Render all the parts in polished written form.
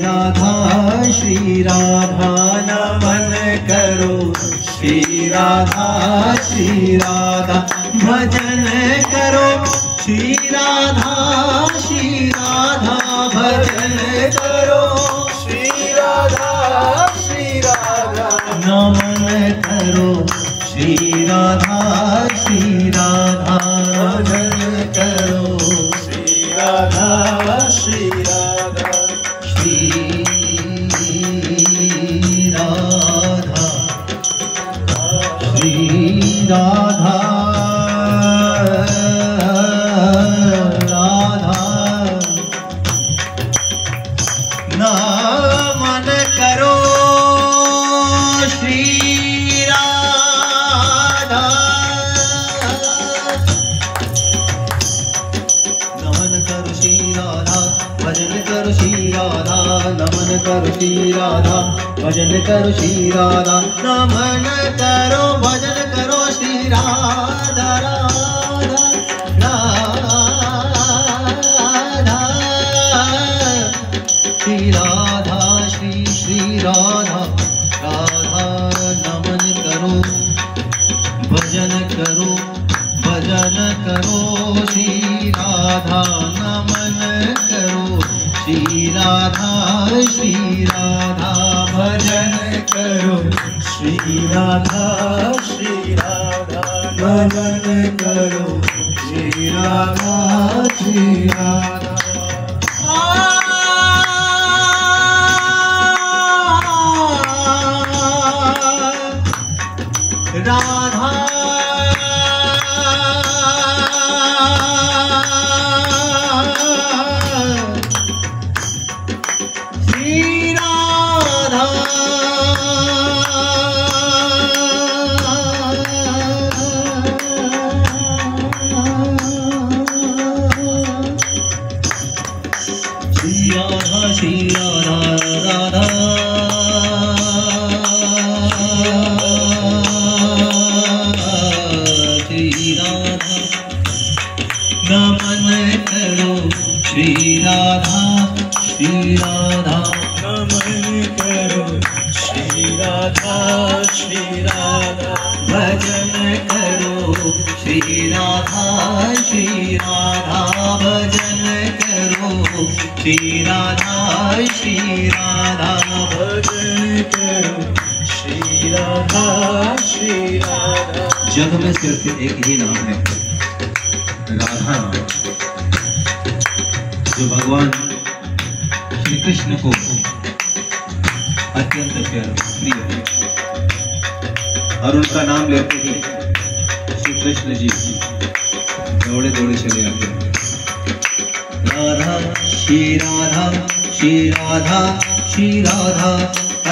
राधा श्री राधा नमन करो, श्री राधा भजन करो, श्री राधा भजन करो, श्री राधा नमन करो, श्री राधा भजन करो, श्री राधा श्री राधा नमन करो, श्री राधा नमन करो, श्री राधा भजन करो, श्री राधा नमन करो, श्री राधा भजन करो, श्री राधा नमन करो, भजन करो, श्री राधा श्री राधा श्री राधा नमन करो, भजन करो, श्री राधा नमन करो, श्री राधा भजन करो, श्री राधा भजन करो, श्री राधा राधा श्री राधा श्री राधा नमन करो, श्री राधा नमन करो, श्री राधा भजन करो, श्री राधा भजन करो, श्री राधा भजन करो, श्री राधा जग में सिर्फ एक ही नाम है, राधा नाम, जो भगवान श्री कृष्ण को अत्यंत प्रिय है और उनका नाम लेते ही श्री कृष्ण जी दौड़े दौड़े चले आते हैं। राधा श्री राधा श्री राधा श्री राधा,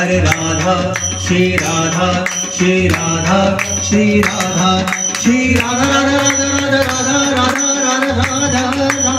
अरे राधा श्री राधा श्री राधा श्री राधा श्री राधा राधा राधा राधा राधा राधा राधा राधा